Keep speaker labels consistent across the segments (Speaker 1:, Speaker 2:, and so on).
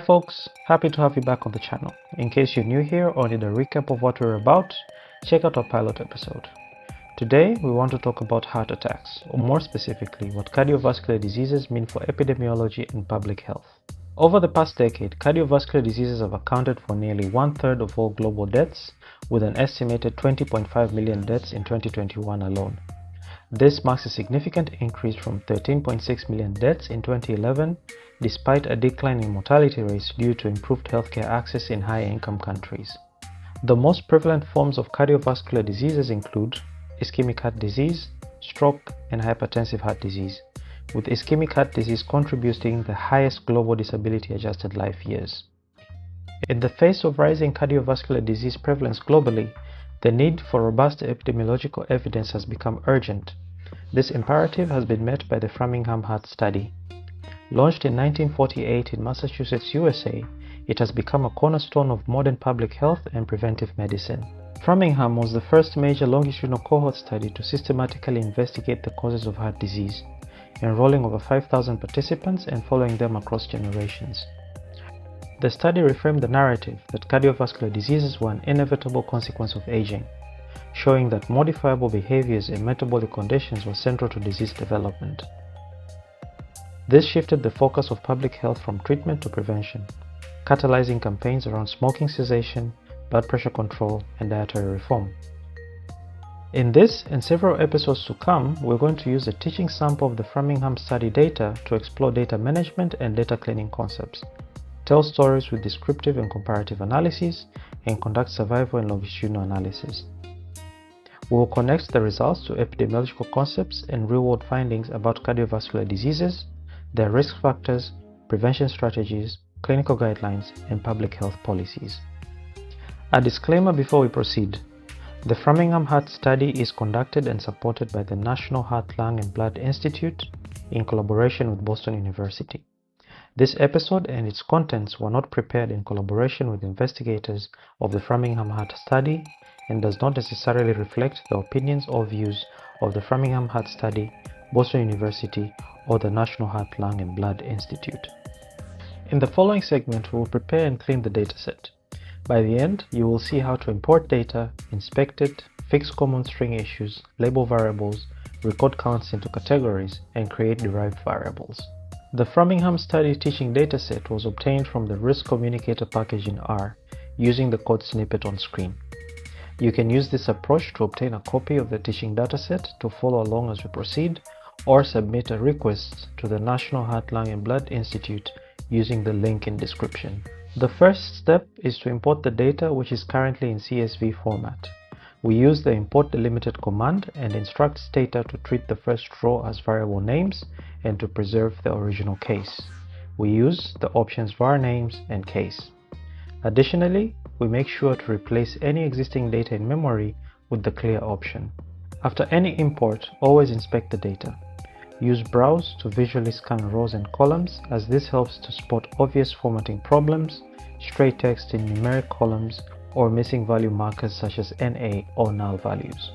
Speaker 1: folks, happy to have you back on the channel. In case you're new here or need a recap of what we're about, check out our pilot episode. Today we want to talk about heart attacks, or more specifically what cardiovascular diseases mean for epidemiology and public health. Over the past decade, cardiovascular diseases have accounted for nearly 1/3 of all global deaths, with an estimated 20.5 million deaths in 2021 alone. This marks a significant increase from 13.6 million deaths in 2011, despite a decline in mortality rates due to improved healthcare access in high-income countries. The most prevalent forms of cardiovascular diseases include ischemic heart disease, stroke, and hypertensive heart disease, with ischemic heart disease contributing the highest global disability-adjusted life years. In the face of rising cardiovascular disease prevalence globally, the need for robust epidemiological evidence has become urgent. This imperative has been met by the Framingham Heart Study. Launched in 1948 in Massachusetts, USA, it has become a cornerstone of modern public health and preventive medicine. Framingham was the first major longitudinal cohort study to systematically investigate the causes of heart disease, enrolling over 5,000 participants and following them across generations. The study reframed the narrative that cardiovascular diseases were an inevitable consequence of aging, showing that modifiable behaviors and metabolic conditions were central to disease development. This shifted the focus of public health from treatment to prevention, catalyzing campaigns around smoking cessation, blood pressure control, and dietary reform. In this and several episodes to come, we're going to use a teaching sample of the Framingham study data to explore data management and data cleaning concepts, tell stories with descriptive and comparative analyses, and conduct survival and longitudinal analysis. We will connect the results to epidemiological concepts and real-world findings about cardiovascular diseases, their risk factors, prevention strategies, clinical guidelines, and public health policies. A disclaimer before we proceed. The Framingham Heart Study is conducted and supported by the National Heart, Lung and Blood Institute in collaboration with Boston University. This episode and its contents were not prepared in collaboration with investigators of the Framingham Heart Study and does not necessarily reflect the opinions or views of the Framingham Heart Study, Boston University, or the National Heart, Lung and Blood Institute. In the following segment, we will prepare and clean the dataset. By the end, you will see how to import data, inspect it, fix common string issues, label variables, record counts into categories, and create derived variables. The Framingham study teaching dataset was obtained from the Risk Communicator package in R, using the code snippet on screen. You can use this approach to obtain a copy of the teaching dataset to follow along as we proceed, or submit a request to the National Heart, Lung and Blood Institute using the link in description. The first step is to import the data, which is currently in CSV format. We use the import delimited command and instruct Stata to treat the first row as variable names and to preserve the original case. We use the options var names and case. Additionally, we make sure to replace any existing data in memory with the clear option. After any import, always inspect the data. Use browse to visually scan rows and columns, as this helps to spot obvious formatting problems, stray text in numeric columns, or missing value markers such as NA or null values.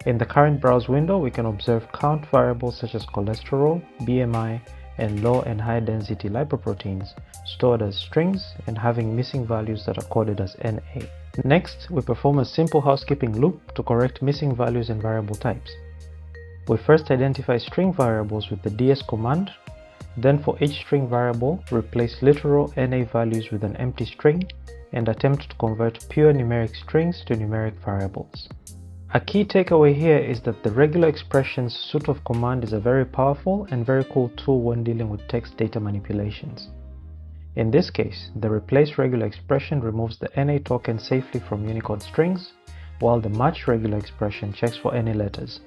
Speaker 1: In the current browse window, we can observe count variables such as cholesterol, BMI, and low and high density lipoproteins stored as strings and having missing values that are coded as NA. Next, we perform a simple housekeeping loop to correct missing values and variable types. We first identify string variables with the ds command, then for each string variable, replace literal NA values with an empty string and attempt to convert pure numeric strings to numeric variables. A key takeaway here is that the regular expressions suite of command is a very powerful and very cool tool when dealing with text data manipulations. In this case, the replace regular expression removes the NA token safely from Unicode strings, while the match regular expression checks for any letters.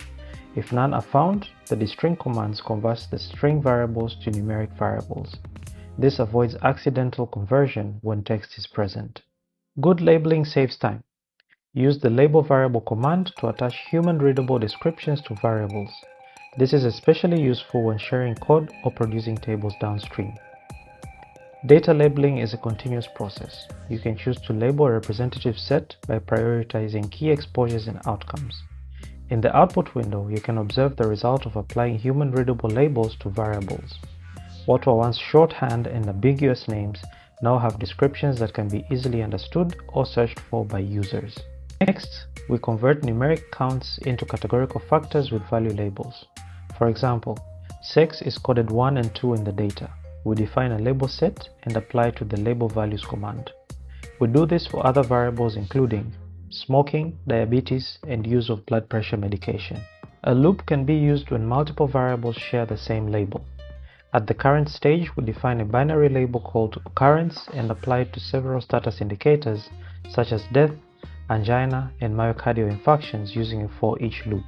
Speaker 1: If none are found, the dstring commands converts the string variables to numeric variables. This avoids accidental conversion when text is present. Good labeling saves time. Use the label variable command to attach human-readable descriptions to variables. This is especially useful when sharing code or producing tables downstream. Data labeling is a continuous process. You can choose to label a representative set by prioritizing key exposures and outcomes. In the output window, you can observe the result of applying human-readable labels to variables. what were once shorthand and ambiguous names now have descriptions that can be easily understood or searched for by users. Next, we convert numeric counts into categorical factors with value labels. For example, sex is coded 1 and 2 in the data. We define a label set and apply it to the label values command. We do this for other variables including smoking, diabetes, and use of blood pressure medication. A loop can be used when multiple variables share the same label. At the current stage, we define a binary label called occurrence and apply it to several status indicators such as death, angina, and myocardial infarctions using a for each loop.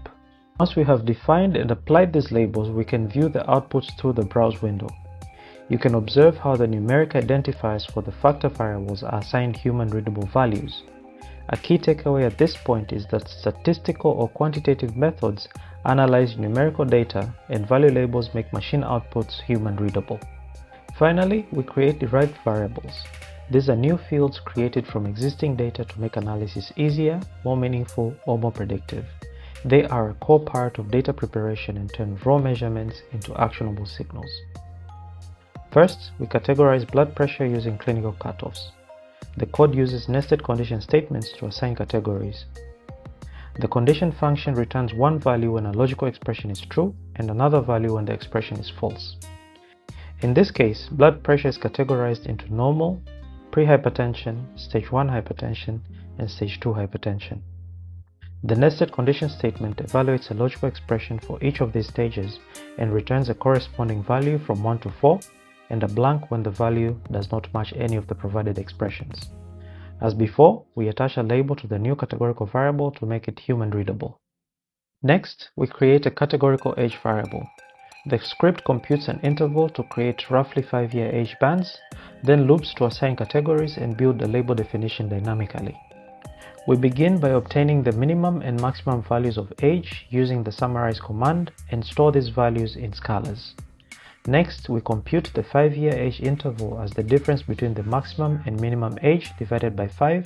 Speaker 1: Once we have defined and applied these labels, we can view the outputs through the browse window. You can observe how the numeric identifiers for the factor variables are assigned human-readable values. A key takeaway at this point is that statistical or quantitative methods analyze numerical data and value labels make machine outputs human-readable. Finally, we create derived variables. These are new fields created from existing data to make analysis easier, more meaningful, or more predictive. They are a core part of data preparation and turn raw measurements into actionable signals. First, we categorize blood pressure using clinical cutoffs. The code uses nested condition statements to assign categories. The condition function returns one value when a logical expression is true and another value when the expression is false. In this case, blood pressure is categorized into normal, pre-hypertension, stage 1 hypertension, and stage 2 hypertension. The nested condition statement evaluates a logical expression for each of these stages and returns a corresponding value from 1 to 4 and a blank when the value does not match any of the provided expressions. As before, we attach a label to the new categorical variable to make it human-readable. Next, we create a categorical age variable. The script computes an interval to create roughly 5-year age bands, then loops to assign categories and build a label definition dynamically. We begin by obtaining the minimum and maximum values of age using the summarize command and store these values in scalars. Next, we compute the 5-year age interval as the difference between the maximum and minimum age divided by 5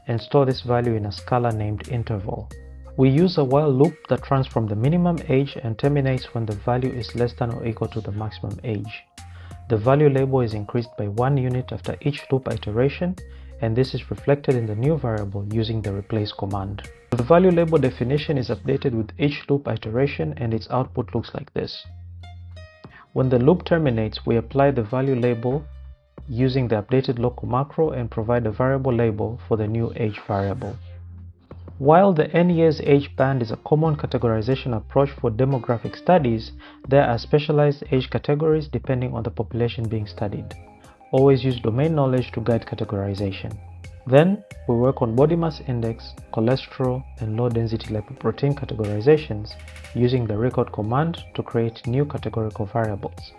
Speaker 1: and store this value in a scalar named interval. We use a while loop that runs from the minimum age and terminates when the value is less than or equal to the maximum age. The value label is increased by 1 unit after each loop iteration, and this is reflected in the new variable using the replace command. The value label definition is updated with each loop iteration and its output looks like this. When the loop terminates, we apply the value label using the updated local macro and provide a variable label for the new age variable. While the n years age band is a common categorization approach for demographic studies, there are specialized age categories depending on the population being studied. Always use domain knowledge to guide categorization. Then, we work on body mass index, cholesterol, and low-density lipoprotein categorizations using the recode command to create new categorical variables.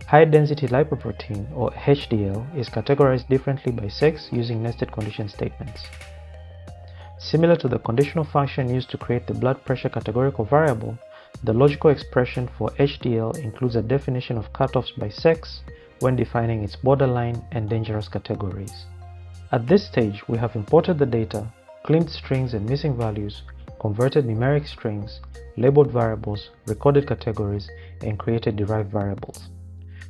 Speaker 1: High-density lipoprotein, or HDL, is categorized differently by sex using nested condition statements. Similar to the conditional function used to create the blood pressure categorical variable, the logical expression for HDL includes a definition of cutoffs by sex when defining its borderline and dangerous categories. At this stage, we have imported the data, cleaned strings and missing values, converted numeric strings, labeled variables, recorded categories, and created derived variables.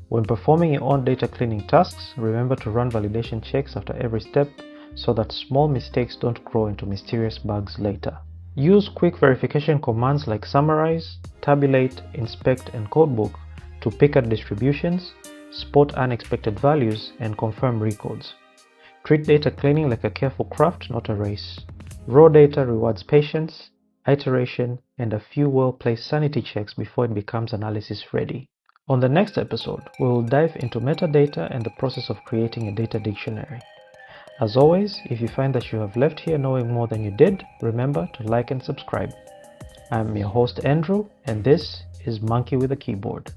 Speaker 1: When performing your own data cleaning tasks, remember to run validation checks after every step so that small mistakes don't grow into mysterious bugs later. Use quick verification commands like summarize, tabulate, inspect, and codebook to pick at distributions, spot unexpected values, and confirm recodes. Treat data cleaning like a careful craft, not a race. Raw data rewards patience, iteration, and a few well-placed sanity checks before it becomes analysis ready. On the next episode, we will dive into metadata and the process of creating a data dictionary. As always, if you find that you have left here knowing more than you did, remember to like and subscribe. I'm your host Andrew, and this is Monkey with a Keyboard.